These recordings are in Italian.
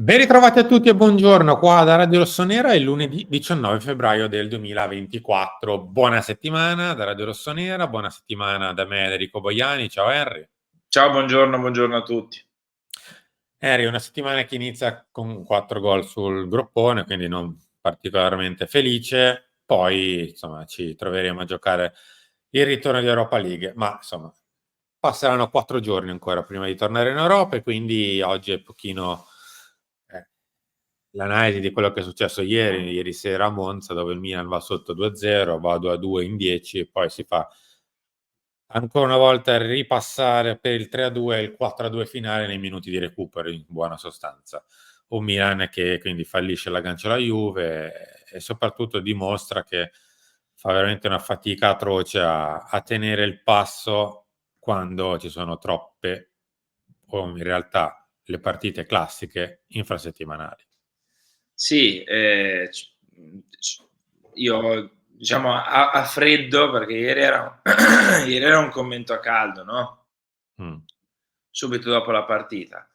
Ben ritrovati a tutti e buongiorno qua da Radio Rossonera, è lunedì 19 febbraio del 2024. Buona settimana da Radio Rossonera, buona settimana da me Enrico Boiani. Ciao Henry. Ciao, buongiorno a tutti. Henry, una settimana che inizia con 4 gol sul groppone, quindi non particolarmente felice. Poi, insomma, ci troveremo a giocare il ritorno di Europa League, ma insomma, passeranno 4 giorni ancora prima di tornare in Europa e quindi oggi è un pochino l'analisi di quello che è successo ieri sera a Monza, dove il Milan va sotto 2-0, va 2-2 in 10 e poi si fa ancora una volta ripassare per il 3-2 e il 4-2 finale nei minuti di recupero, in buona sostanza. Un Milan che quindi fallisce l'aggancio alla Juve e soprattutto dimostra che fa veramente una fatica atroce a tenere il passo quando ci sono troppe, o in realtà le partite classiche infrasettimanali. Sì, io diciamo a freddo, perché ieri era ieri era un commento a caldo, no, Mm. subito dopo la partita.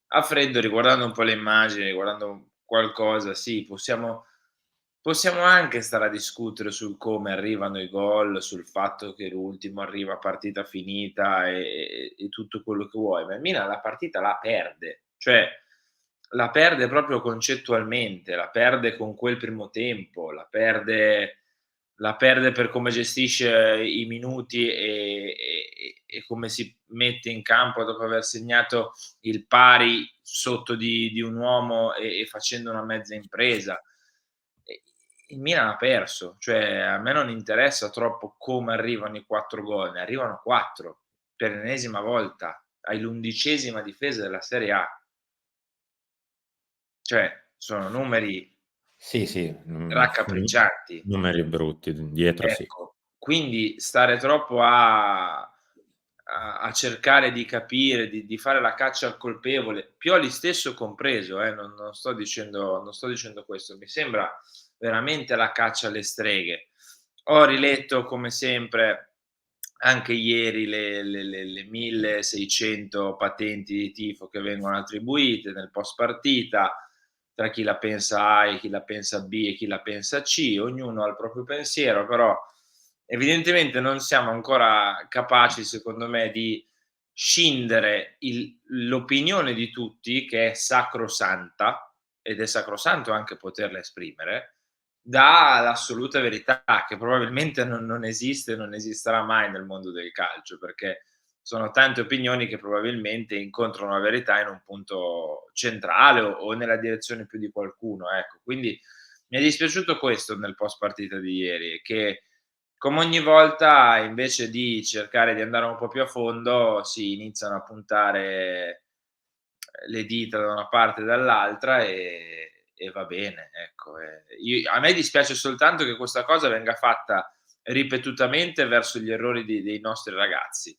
A freddo, riguardando un po' le immagini, riguardando qualcosa, sì, possiamo anche stare a discutere sul come arrivano i gol, sul fatto che l'ultimo arriva a partita finita e tutto quello che vuoi, ma il Milan la partita la perde, cioè la perde proprio concettualmente, la perde con quel primo tempo, la perde per come gestisce i minuti e come si mette in campo dopo aver segnato il pari sotto di un uomo e facendo una mezza impresa. E il Milan ha perso, cioè a me non interessa troppo come arrivano i 4 gol, ne arrivano 4 per l'ennesima volta, hai l'11ª difesa della Serie A. Cioè sono numeri Sì, sì, raccapriccianti. numeri brutti dietro, sì. Ecco, quindi stare troppo a cercare di capire, di fare la caccia al colpevole, Pioli stesso compreso, non sto dicendo questo, mi sembra veramente la caccia alle streghe. Ho riletto come sempre anche ieri le 1600 patenti di tifo che vengono attribuite nel post partita, tra chi la pensa A e chi la pensa B e chi la pensa C, ognuno ha il proprio pensiero, però evidentemente non siamo ancora capaci, secondo me, di scindere l'opinione di tutti, che è sacrosanta, ed è sacrosanto anche poterla esprimere, dall'assoluta verità, che probabilmente non esiste, non esisterà mai nel mondo del calcio, perché sono tante opinioni che probabilmente incontrano la verità in un punto centrale o nella direzione più di qualcuno, ecco. Quindi mi è dispiaciuto questo nel post partita di ieri, che come ogni volta invece di cercare di andare un po' più a fondo, si iniziano a puntare le dita da una parte e dall'altra e va bene, ecco. A me dispiace soltanto che questa cosa venga fatta ripetutamente verso gli errori dei nostri ragazzi.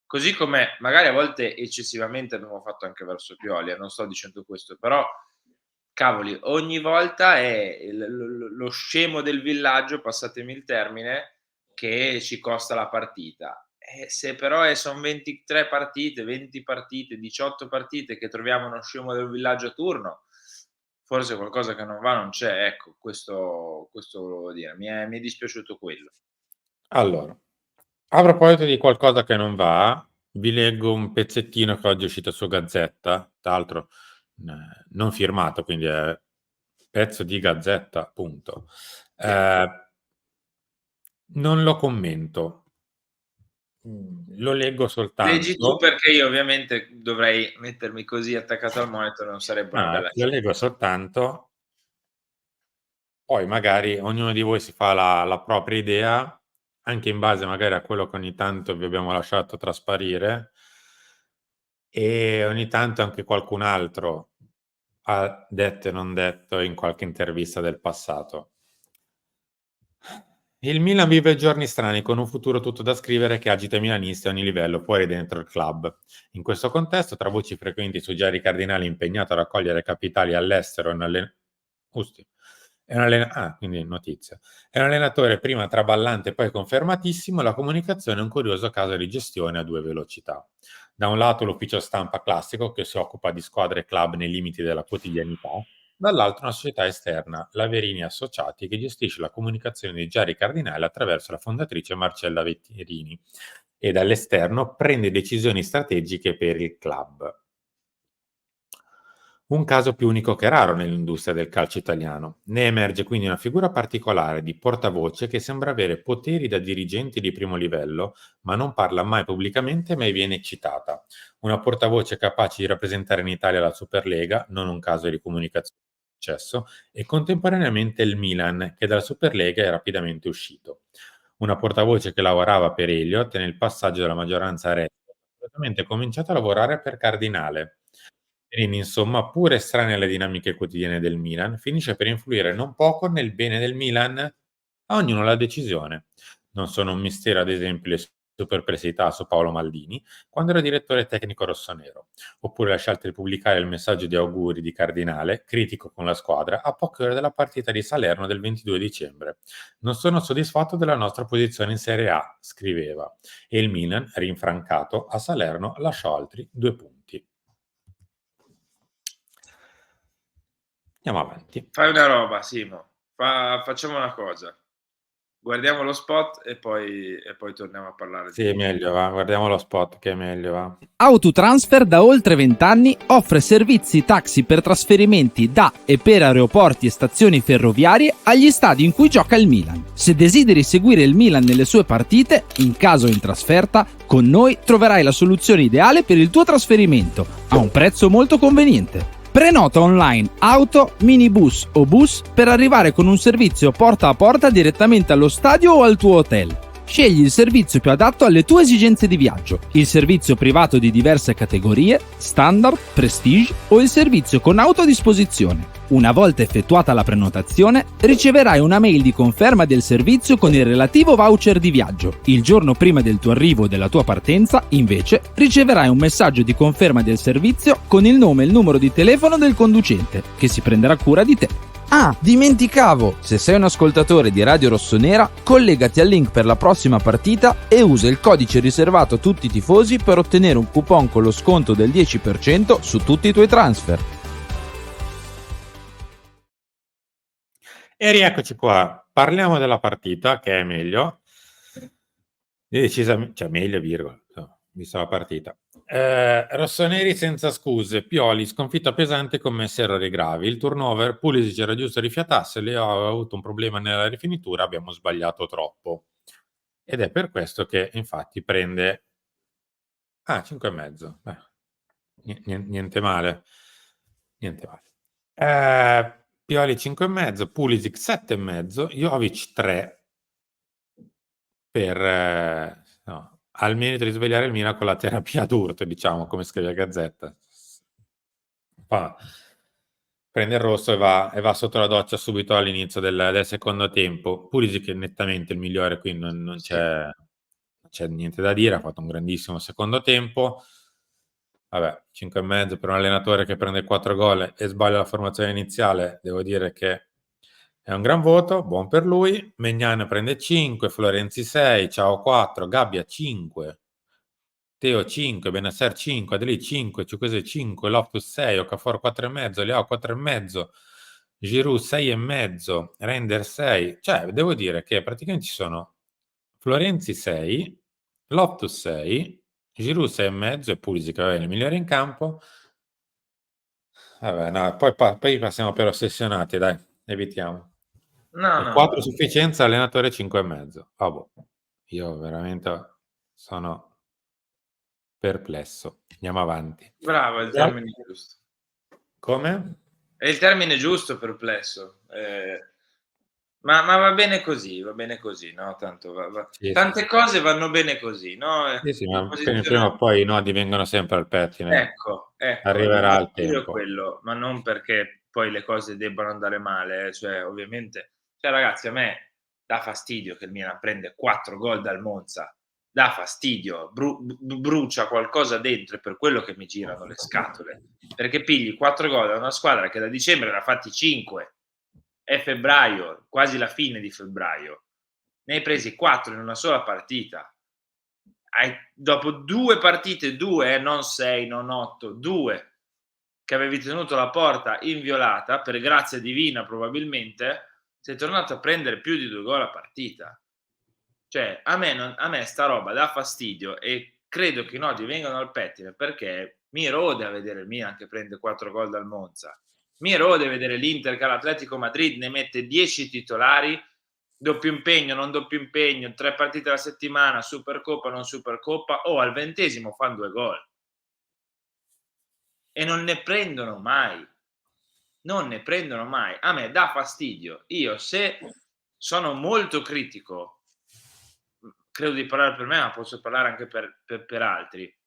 Così come magari a volte eccessivamente abbiamo fatto anche verso Pioli, non sto dicendo questo, però cavoli, ogni volta è lo scemo del villaggio, passatemi il termine, che ci costa la partita. Se però son 23 partite, 20 partite, 18 partite che troviamo uno scemo del villaggio a turno, forse qualcosa che non va non c'è, ecco, questo volevo dire. Mi è dispiaciuto quello. Allora, a proposito di qualcosa che non va, vi leggo un pezzettino che oggi è uscito su Gazzetta, tra l'altro non firmato, quindi è pezzo di Gazzetta, appunto. Sì. Non lo commento, lo leggo Leggi tu soltanto. perché io ovviamente dovrei mettermi così attaccato al monitor, non sarebbe una bella Lo leggo soltanto, poi magari ognuno di voi si fa la propria idea, anche in base magari a quello che ogni tanto vi abbiamo lasciato trasparire e ogni tanto anche qualcun altro ha detto e non detto in qualche intervista del passato. Il Milan vive giorni strani con un futuro tutto da scrivere che agita i milanisti a ogni livello, fuori e dentro il club. In questo contesto, tra voci frequenti su Jerry Cardinali impegnato a raccogliere capitali all'estero e quindi notizia. È un allenatore prima traballante e poi confermatissimo, la comunicazione è un curioso caso di gestione a due velocità. Da un lato l'ufficio stampa classico che si occupa di squadre e club nei limiti della quotidianità, dall'altro una società esterna, la Verini Associati, che gestisce la comunicazione di Gianni Cardinale attraverso la fondatrice Marcella Vettirini e dall'esterno prende decisioni strategiche per il club. Un caso più unico che raro nell'industria del calcio italiano. Ne emerge quindi una figura particolare di portavoce che sembra avere poteri da dirigenti di primo livello, ma non parla mai pubblicamente, mai viene citata. Una portavoce capace di rappresentare in Italia la Superlega, non un caso di comunicazione di successo, e contemporaneamente il Milan, che dalla Superlega è rapidamente uscito. Una portavoce che lavorava per Elliott e nel passaggio della maggioranza Red ha cominciato a lavorare per Cardinale. Perin, insomma, pur estraneo alle dinamiche quotidiane del Milan, finisce per influire non poco nel bene del Milan, a ognuno la decisione. Non sono un mistero, ad esempio, le super perplessità su Paolo Maldini quando era direttore tecnico rossonero, oppure la scelta di pubblicare il messaggio di auguri di Cardinale, critico con la squadra, a poche ore dalla partita di Salerno del 22 dicembre. Non sono soddisfatto della nostra posizione in Serie A, scriveva, e il Milan, rinfrancato, a Salerno lasciò altri 2 punti. Andiamo avanti. Fai una roba, Simo. Facciamo una cosa. Guardiamo lo spot e poi torniamo a parlare Sì, è meglio, va. Guardiamo lo spot che è meglio, va. Autotransfer da oltre 20 anni offre servizi taxi per trasferimenti da e per aeroporti e stazioni ferroviarie agli stadi in cui gioca il Milan. Se desideri seguire il Milan nelle sue partite, in caso in trasferta, con noi troverai la soluzione ideale per il tuo trasferimento a un prezzo molto conveniente. Prenota online auto, minibus o bus per arrivare con un servizio porta a porta direttamente allo stadio o al tuo hotel. Scegli il servizio più adatto alle tue esigenze di viaggio, il servizio privato di diverse categorie, standard, prestige o il servizio con auto a disposizione. Una volta effettuata la prenotazione, riceverai una mail di conferma del servizio con il relativo voucher di viaggio. Il giorno prima del tuo arrivo o della tua partenza, invece, riceverai un messaggio di conferma del servizio con il nome e il numero di telefono del conducente, che si prenderà cura di te. Ah, dimenticavo! Se sei un ascoltatore di Radio Rossonera, collegati al link per la prossima partita e usa il codice riservato a tutti i tifosi per ottenere un coupon con lo sconto del 10% su tutti i tuoi transfer. E rieccoci qua. Parliamo della partita, che è meglio. Decisamente, cioè meglio, virgola, vista la partita. Rossoneri senza scuse, Pioli sconfitta pesante, commesse errori gravi, il turnover, Pulisic era giusto rifiatasse, Leo aveva avuto un problema nella rifinitura, abbiamo sbagliato troppo. Ed è per questo che infatti prende 5,5. Niente male. Niente male. Pioli 5,5, Pulisic 7,5, Jovic 3 per no, al merito di svegliare il Milan con la terapia d'urto, diciamo, come scrive la Gazzetta. Prende il rosso e va sotto la doccia subito all'inizio del secondo tempo. Pulisic è nettamente il migliore, qui non c'è niente da dire, ha fatto un grandissimo secondo tempo. Vabbè, 5,5 per un allenatore che prende 4 gol e sbaglia la formazione iniziale, devo dire che è un gran voto, buon per lui. Maignan prende 5, Florenzi 6, Ciao 4, Gabbia 5, Teo 5, Benasser 5, Adeli 5, Ciukwese 5, Loftus 6, Okafor 4,5, Leao 4,5, Giroud 6,5, Render 6. Cioè, devo dire che praticamente ci sono Florenzi 6, Loftus 6, Giroud 6,5 e Pulisic, che va bene, il migliore in campo. Vabbè, no, poi passiamo per ossessionati, dai, evitiamo. No, E no. 4 sufficienza, allenatore 5,5. Boh. Io veramente sono perplesso. Andiamo avanti. Bravo, è il termine giusto. Come? È il termine giusto, perplesso. Ma va bene così, no? Tanto Sì, tante sì. cose vanno bene così, no? Sì, La ma prima posizione o poi i nodi vengono sempre al pettine. ecco, il Arriverà il desiderio è tempo. quello, ma non perché poi le cose debbano andare male, cioè ovviamente cioè ragazzi a me dà fastidio che il Milan prende 4 gol dal Monza, dà fastidio, brucia qualcosa dentro, è per quello che mi girano le scatole, perché pigli 4 gol da una squadra che da dicembre ne ha fatti 5, è febbraio, quasi la fine di febbraio, ne hai presi 4 in una sola partita. dopo 2 partite, 2 non 6, non 8, 2 che avevi tenuto la porta inviolata, per grazia divina probabilmente, sei tornato a prendere più di 2 gol a partita. Cioè, a me sta roba dà fastidio e credo che i nodi vengano al pettine, perché mi rode a vedere il Milan che prende 4 gol dal Monza. Mi rode vedere l'Inter che all'Atletico Madrid ne mette 10 titolari, doppio impegno, non doppio impegno, 3 partite alla settimana, Supercoppa, non Supercoppa, al 20° fan 2 gol. E non ne prendono mai. Non ne prendono mai. A me dà fastidio. Io se sono molto critico, credo di parlare per me, ma posso parlare anche per altri,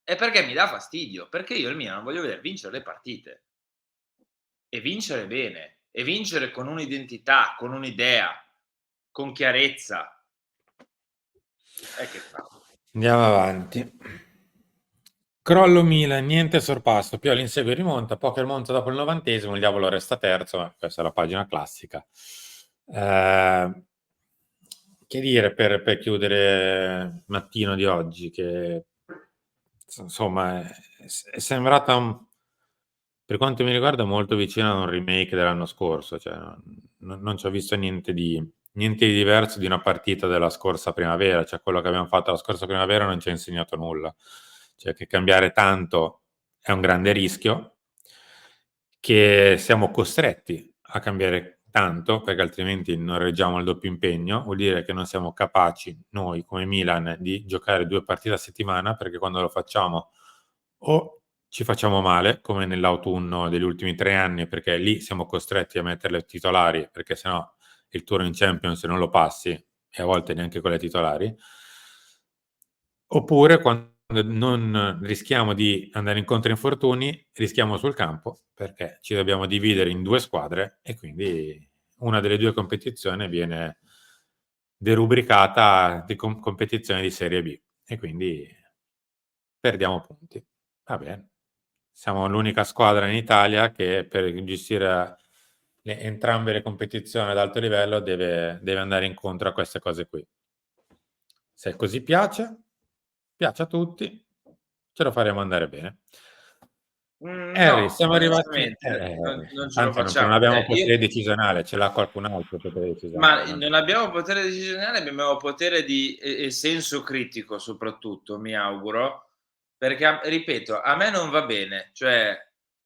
è perché mi dà fastidio, perché io il Milan voglio vedere vincere le partite e vincere bene, e vincere con un'identità, con un'idea, con chiarezza. Che fa? Andiamo avanti. Crollo Milan, niente sorpasso, Pioli insegue e rimonta, Poker monta dopo il 90°, il diavolo resta terzo, ma questa è la pagina classica. Che dire per chiudere il mattino di oggi, che insomma è sembrata, per quanto mi riguarda, molto vicina a un remake dell'anno scorso, cioè non ci ho visto niente di diverso di una partita della scorsa primavera, cioè quello che abbiamo fatto la scorsa primavera non ci ha insegnato nulla, cioè che cambiare tanto è un grande rischio, che siamo costretti a cambiare tanto perché altrimenti non reggiamo il doppio impegno, vuol dire che non siamo capaci noi come Milan di giocare 2 partite a settimana, perché quando lo facciamo o ci facciamo male come nell'autunno degli ultimi 3 anni, perché lì siamo costretti a metterle titolari perché sennò il turno in Champions non lo passi e a volte neanche con le titolari, oppure quando non rischiamo di andare incontro a infortuni, rischiamo sul campo perché ci dobbiamo dividere in 2 squadre e quindi una delle 2 competizioni viene derubricata di competizione di Serie B e quindi perdiamo punti. Va bene. Siamo l'unica squadra in Italia che per gestire entrambe le competizioni ad alto livello deve andare incontro a queste cose qui. Se così piace a tutti, ce lo faremo andare bene. Harry, No, siamo arrivati. onestamente non ce lo Tanto non facciamo. abbiamo potere decisionale, ce l'ha qualcun altro il potere Ma decisionale. non abbiamo potere decisionale, abbiamo potere di e senso critico soprattutto, mi auguro, perché ripeto, a me non va bene, cioè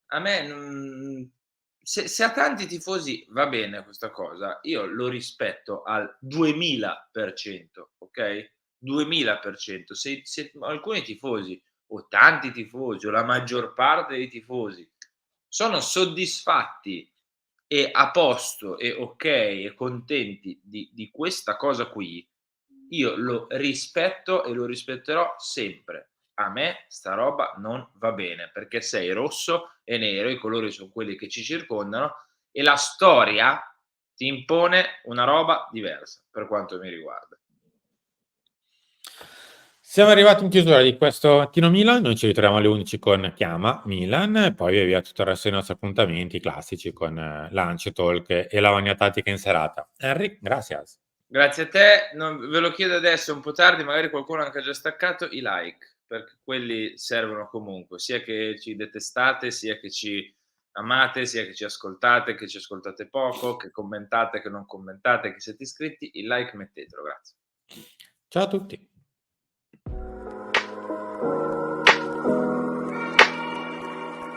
a me se a tanti tifosi va bene questa cosa, io lo rispetto al 2000%, okay, 2000%. Se alcuni tifosi o tanti tifosi o la maggior parte dei tifosi sono soddisfatti e a posto e okay e contenti di questa cosa qui, io lo rispetto e lo rispetterò sempre. A me sta roba non va bene, perché sei rosso e nero, i colori son quelli che ci circondano e la storia ti impone una roba diversa, per quanto mi riguarda. Siamo arrivati in chiusura di questo mattino Milan, noi ci ritroviamo alle 11 con Chiama Milan e poi via via tutto il resto dei nostri appuntamenti classici con Lunch, Talk e Lavagna Tattica in serata. Henry, gracias. Grazie a te, non ve lo chiedo adesso, è un po' tardi, magari qualcuno ha anche già staccato, i like, perché quelli servono comunque, sia che ci detestate, sia che ci amate, sia che ci ascoltate poco, che commentate, che non commentate, che siete iscritti, il like mettetelo, grazie. Ciao a tutti.